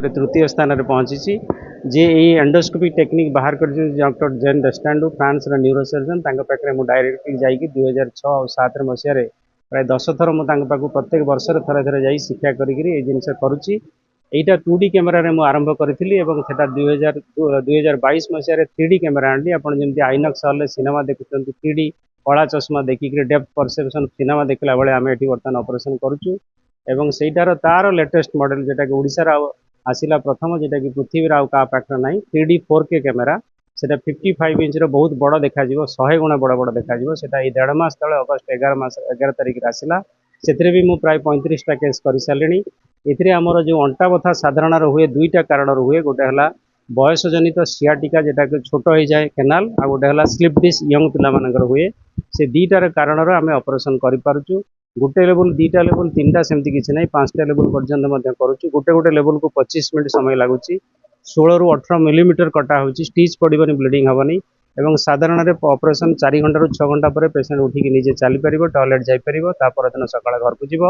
तृतीय स्थान में पहुँची जे ये एंडोस्कोपी टेक्निक बाहर कर डॉक्टर जेन डेस्टांडू फ्रांस न्यूरोसर्जन पाखे मुझे डायरेक्टली जाकि 2006 और 7 मसीह प्राय 10 थर मुझे प्रत्येक वर्ष थे थे जा शिक्षा करी जिनस करुच्ची यहाँ 2D कैमेरा मुझे आरंभ करी और 2022 मसीह 3D कैमेरा आनी आपड़ जमी आइनक्स हॉल सिनेमा देखुं 3D कला चश्मा देखिक डेप्थ परसेप्शन सिनेमा देखला बेले आम ये बर्तमान ऑपरेशन करुचु एवं सहीटार तार लेटेस्ट मॉडल जोटा कि ओडिशार आसिला प्रथम जोटा कि पृथ्वी आउ का पाखे ना 3D 4K कैमेरा सेटा 55 इंच बहुत बड़ देखा 100 गुणा बड़ बड़ देखा से 1.5 मास तले अगस्ट 11 तारिख आसला से भी मुझे प्राय 35टा केस कर सारे एमर जो अंटा बथा साधारण हुए दुईटा कारण हुए गोटे है बयस जनित सियाटिका जोटा कि छोट हो जाए केनाल आ गोटे है स्लीप डिस्क यंग पिला हुए से दुईटार कारण आम ऑपरेशन करूँ गोटे लेवल 2टा लेवल 3टा सेमती किसी ना 5टा लेवल पर्यटन करुच्ची गोटे गोटे लेवल को 25 मिनट समय लगुच 16 ରୁ 18 मिलीमीटर कटा हो स्टिच पड़ोनी ब्लीडिंग हेनी और साधारण ऑपरेशन 4 घंटा ରୁ 6 घंटा पर पेसेंट उठिक निजे चली पार टॉयलेट जापर दिन सका घर को जीव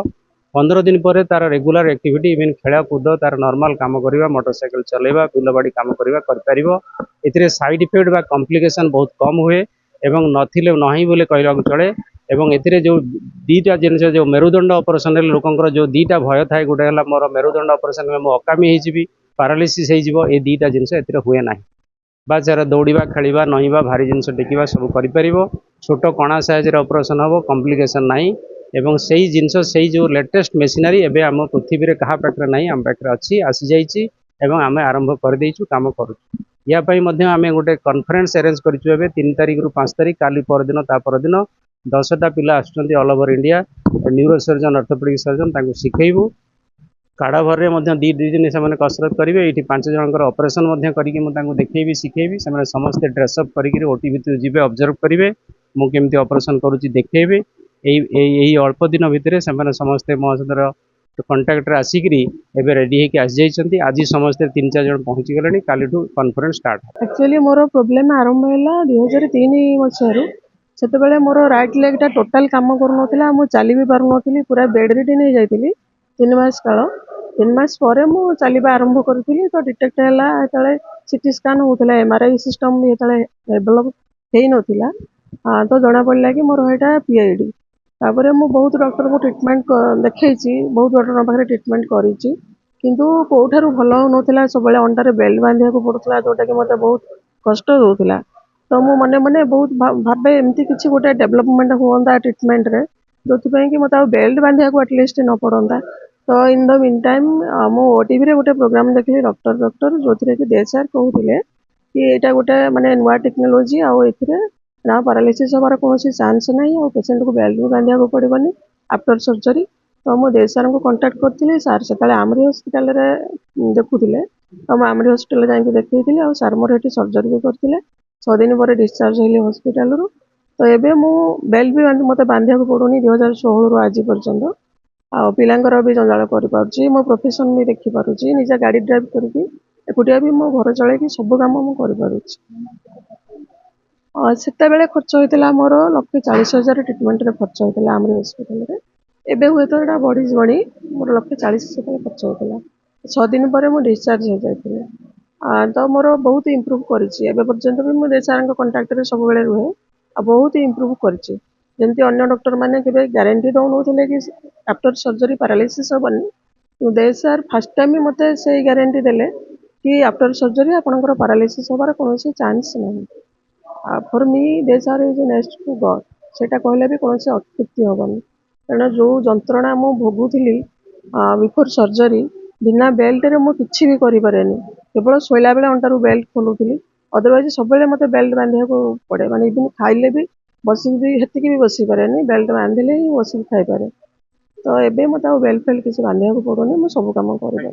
15 दिन पर तार रेगुलर एक्टिविटी इवन खेल कूद तार नॉर्मल काम करवा मोटरसाइकिल चलेगा बिलबाड़ी काम करवा ए साइड इफेक्ट बा कॉम्प्लिकेशन बहुत कम हुए एवं नथिले नहीं बोले कहला चले एवं ए जो दीटा जिन जो मेरुदंड ऑपरेशन लोकंर जो दीटा भय थाए गोटे है मोर मेरुदंड ऑपरेशन में अकामी होगी पारालिसिस हो दीटा जिनस ए हुए ना बास यार दौड़ा खेलवा नहींवा भारी जिनस टेकिवा सब कर छोट कणा साइज ऑपरेशन हम कॉम्प्लिकेशन ना एवं से ही जिनस से जो लेटेस्ट मेसिनरी एवं आम पृथ्वी में क्या पाखे ना आम पाखे अच्छी आसी जाइए आम आरंभ कर देचु काम करूँ यापाई आम गोटे कॉन्फ्रेंस अरेंज करूँ 3 तारिख ରୁ 5 तारिख काली परदिन ता परदिन 10टा पिला आसुचंती all over India neuro surgeon orthopaedic surgeon शिखेबू काड़ाभर में दी दिन से कसरत करेंगे ये 5 जनकर ऑपरेशन करके देखी शिखेबी से समस्ते ड्रेसअप करके ओटी भितर जी ऑब्जर्व करेंगे मुझे ऑपरेशन करुच्ची देखेबी यही अल्प दिन भितर समस्ते मो सहित कंटाक्ट आसिकी एवं रेडी होकर आसी जाइए आज समस्ते 3-4 जन पहुँची गले काली कॉन्फ्रेंस स्टार्ट एक्चुअली मोर प्रोब्लेम आरंभ है 2003 मसीह से मोर रईट लेग टा टोटाल काम करूना मुझे चली भी पार नी पूरा बेड रिडन हो जाती 3 मास काल 3 मास पर मुझे चलवा आरंभ करी तो डिटेक्ट है सीटी स्कान होता MRI सिस्टम भी डेभलप हो नाला तो जना पड़ा कि मोर यहाँ PID तापर मु बहुत डॉक्टर को ट्रीटमेंट देखी बहुत डॉक्टर पाखे ट्रीटमेंट करी किंतु कौठार भल होना सब अंडार बेल्ट बांधा पड़ता जोटा कि मतलब बहुत कष्ट दूसरा तो मु मने मने बहुत भावे एमती किसी गोटे डेवलपमेंट हुआ ट्रीटमेंट रे जो कि मतलब बेल्ट बांधा एटलिस्ट न पड़ता तो इन द मीन टाइम मु ओटीवी रे गोटे प्रोग्राम देखली डॉक्टर जो कि दे सार कहते कि यहाँ गोटे माने नुआ टेक्नोलोजी ना पारालिसिस हमारा कौन चांस ना और पेसेंट को बेल्ट भी बांधा पड़ोनी आफ्टर सर्जरी तो मुझे दे सार को कांटेक्ट करी सार से आमरी हॉस्पिटल देखुले तो मुझे आमरी हॉस्पिटल जाकि देखी और सार मोर ये सर्जरी भी करते 6 दिन पर डिस्चार्ज हेली हॉस्पिटल रू तो ये मु बेल्ट भी मत बांधा पड़ोनी 2016 रू आज पर्यंत आ पिलांकर भी जंजाल कर मो प्रोफेशन भी देखिपुची निजा गाड़ी ड्राइव करके एकुटिया भी मो घर चले सब कम मुझे सेते बेले खर्च होता मोर 1,40,000 ट्रीटमेंट रे खर्च होता आमरी हॉस्पिटल एबे हुए तो यहाँ बढ़ी जीवनी मोर 1,40,000 खर्च होता 6 दिन पर मुझे डिस्चार्ज हो जाती तो मोर बहुत इम्प्रूव करी पर्यंत भी मुझे सार कंटाक्ट सब रुहे आ बहुत इम्प्रूव करी जमती अन्य डॉक्टर मैंने ग्यारंटी दौन कि आफ्टर सर्जरी पैरालिसिस हेनी दे सार फास्ट टाइम मत से ग्यारंटी देले कि आफ्टर सर्जरी आपंकर पैरालिसिस हबार कौन चांस नहीं फॉर मी दे सार इज नेक्स्ट टू गॉड से कहले भी कौन अत्युक्ति हेनी कारण जो जंत्रणा मु भोगुली बिफोर सर्जरी बिना बेल्ट रे मुझे किसी भी करें केवल शोला बेले अंटारू बेल्ट खोलुली अदरवाइज सब मत बेल्ट बांधा पड़े माने इवन खाइले भी बसिक भी हेतिकी भी बसी पारे बेल्ट बांधिले ही बसिक खाई पारे तो एबे मत बेल्ट फेल्ट किसी बांधा पड़ोनी मुझे सब कम कर